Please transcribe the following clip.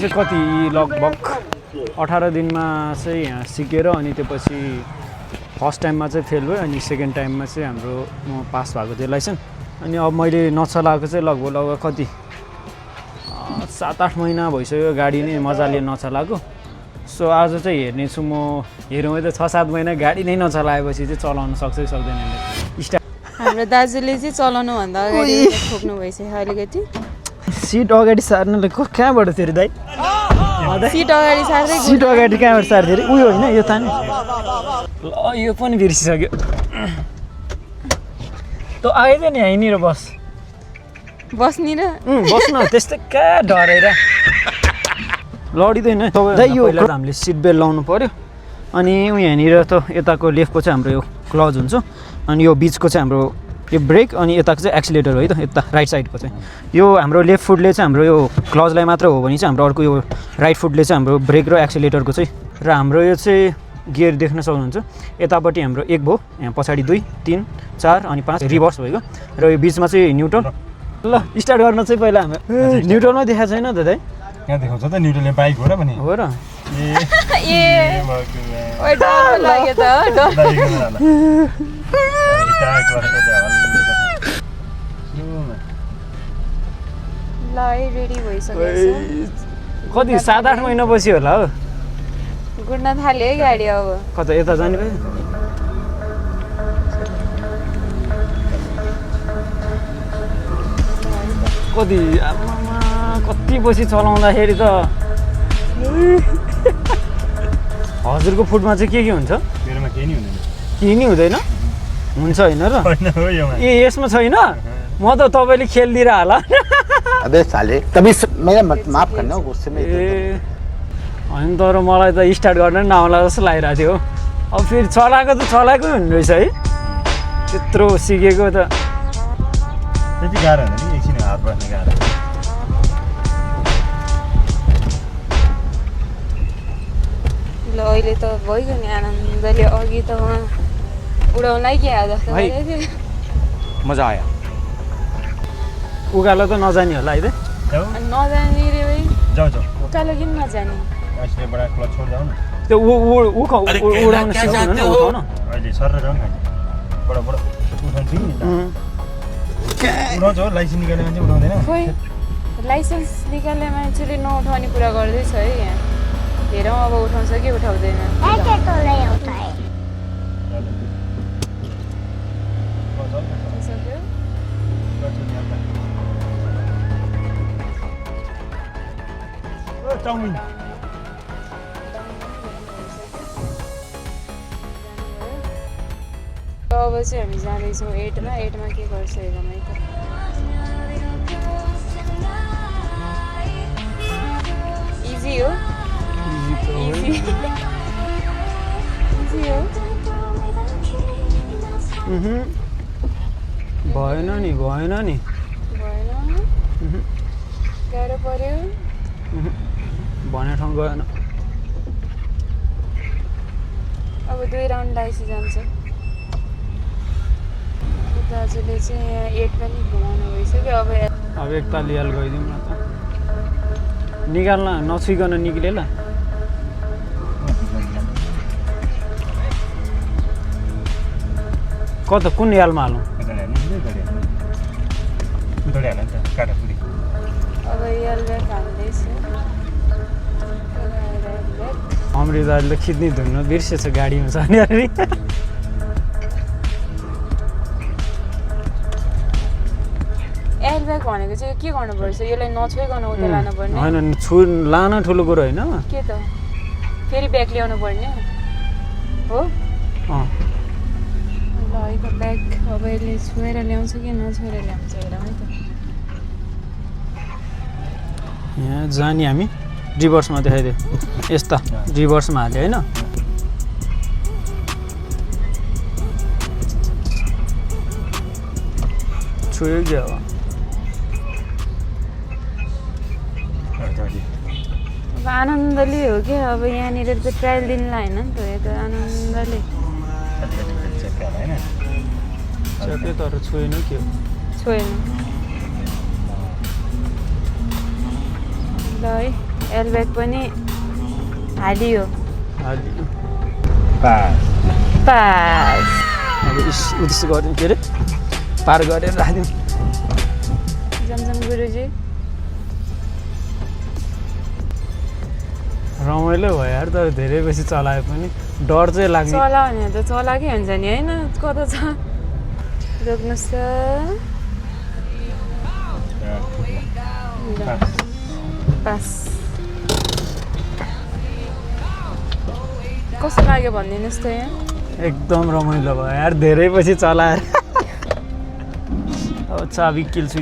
चाहिँ कति लगभग 18 दिनमा चाहिँ यहाँ सिकेर अनि त्यसपछि फर्स्ट टाइममा चाहिँ फेल भयो अनि सेकेन्ड टाइममा चाहिँ हाम्रो म पास भएको थियो लाइसेन्स अनि अब मैले नचलाएको चाहिँ लगभग कति 7-8 महिना भइसक्यो गाडी नै मजाले नचलाएको सो आज चाहिँ हेर्नेछु म हेरौँ त 6-7 महिना गाडी नै नचलाएपछि चाहिँ चलाउन सक्छ कि सक्दैन हाम्रो दाजुले चाहिँ चलाउनु भन्दा अगाडि ठोक्नु भइसक्यो अलिकति सिट अगाडि सार्नले कहाँबाट थियो अरे दाइ सिट अगाडि सार्दै सिट अगाडि कहाँबाट सार्थ्यो अरे उयो होइन यो तानी ल यो पनि बिर्सिसक्यो त आइदियो नि यहीँनिर बस बस्नी र बस्न त्यस्तै कहाँ डरेर लडिँदैन दाइ यो हामीले सिट बेल्ट लाउनु पर्यो अनि यहाँनिर त यताको लेफ्टको चाहिँ हाम्रो यो क्लच हुन्छ अनि यो बिचको चाहिँ हाम्रो यो ब्रेक अनि यताको चाहिँ एक्सिलेटर है त यता राइट साइडको चाहिँ यो हाम्रो लेफ्ट फुटले चाहिँ हाम्रो यो क्लचलाई मात्र हो भने चाहिँ हाम्रो अर्को यो राइट फुटले चाहिँ हाम्रो ब्रेक र एक्सिलेटरको चाहिँ र हाम्रो यो चाहिँ गियर देख्न सक्नुहुन्छ यतापट्टि हाम्रो 1 भयो यहाँ पछाडि 2 3 4 अनि 5 रिभर्स भएको र यो बिचमा चाहिँ न्युट्रल ल स्टार्ट गर्न चाहिँ पहिला हाम्रो न्युट्रलमा देखाएको छैन त दाइ यहाँ देखाउँछ त न्युट्रलले बाइक हो र पनि हो र ओइ डर लाग्यो त ल रेडी भइसक्यो कति 7-8 महिना पछि होला हो गुड्न थाल्यो है गाडी अब कता यता जाने भयो कति कति पछि चलाउँदाखेरि त हजुरको फुटमा चाहिँ के हुन्छ मेरोमा केही नि हुँदैन केही नि हुँदैन हुन्छ होइन र ए यसमा छैन म त तपाईँले खेलिदिएर होला अबे साले तभी मेरा माफ करना गुस्से में ए होइन तर मलाई त स्टार्ट गर्न नआउला जस्तो लागिरहेको थियो अब फेरि चलाएको त चलाएकै हुने रहेछ है त्यत्रो सिकेको त त्यति गाह्रो हुँदैन नि एकछिन हात बस्ने गाह्रो ल अहिले त भइगयो नि आनन्दले अघि त उडाउनै के आयो जस्तो भाइ मजा आयो उकालो त नजाने होला है नजाने रे भाइ जाऊ जाऊ उकालो किन नजाने अहिले बडा क्लच छोड जाऊ न त्यो उडाउन सिकाउनु न उठाउन अहिले सर जाऊ न बडा बडा उठाउँछु नि उठाउँछ हो लाइसेन्स निकाल्ने मान्छे उठाउँदैन खोइ लाइसेन्स निकाल्ने मान्छेले नउठाउने कुरा गर्दैछ है यहाँ हेरौँ अब उठाउँछ कि उठाउँदैन चाउमिन अब चाहिँ हामी जाँदैछौँ 8मा के गर्छ हेरौँ है त इजी हो इजी हो भएन नि भएन गाह्रो पर्यो भने ठाउँ गएन अब 2 राउन्ड लाइसी जान्छ दाजुले चाहिँ यहाँ 8 पनि घुमाउनु भइसक्यो अब एकताल याल गइदिउँ न त निकाल्न नछुइकन निक्ले ल कता कुन यालमा हालौँ अब याल ब्याग हाल्दैछ अमृत दाजुले खिच्ने धुन्न बिर्सेछ गाडीमा छ नि अरे एयर ब्याग भनेको चाहिँ के गर्नुपर्छ यसलाई नछोइकन उता लानुपर्ने होइन लान ठुलो कुरो होइन के त फेरि ब्याग ल्याउनु पर्ने हो ल है त ब्याग अब यसले छोएर ल्याउँछ कि नछोएर ल्याउँछ हेरौँ है त यहाँ जाने हामी रिभर्समा देखाइदियो यस्ता रिभर्समा हाल्यो होइन छोयो कि अब अब आनन्दले हो क्या अब यहाँनिर त ट्रायल दिनलाई होइन नि त यो त आनन्दले चेप्यो तर छोएन के हो छोएन ल है एयरब्याग पनि हालियो पास पास अब उद्देश्य गऱ्यौँ के अरे पार गरेर राख्यौँ जमजम गुरुजी रमाइलो भयो यार तर धेरै बेसी चलाए पनि डर चाहिँ लाग्ने चला भने त चलाकै हुन्छ नि होइन कता छ रोक्नुहोस् त पास कस्तो लाग्यो भनिदिनुहोस् त यहाँ एकदम रमाइलो भयो यार धेरै पछि चलाएर अब चाबी किल स्विच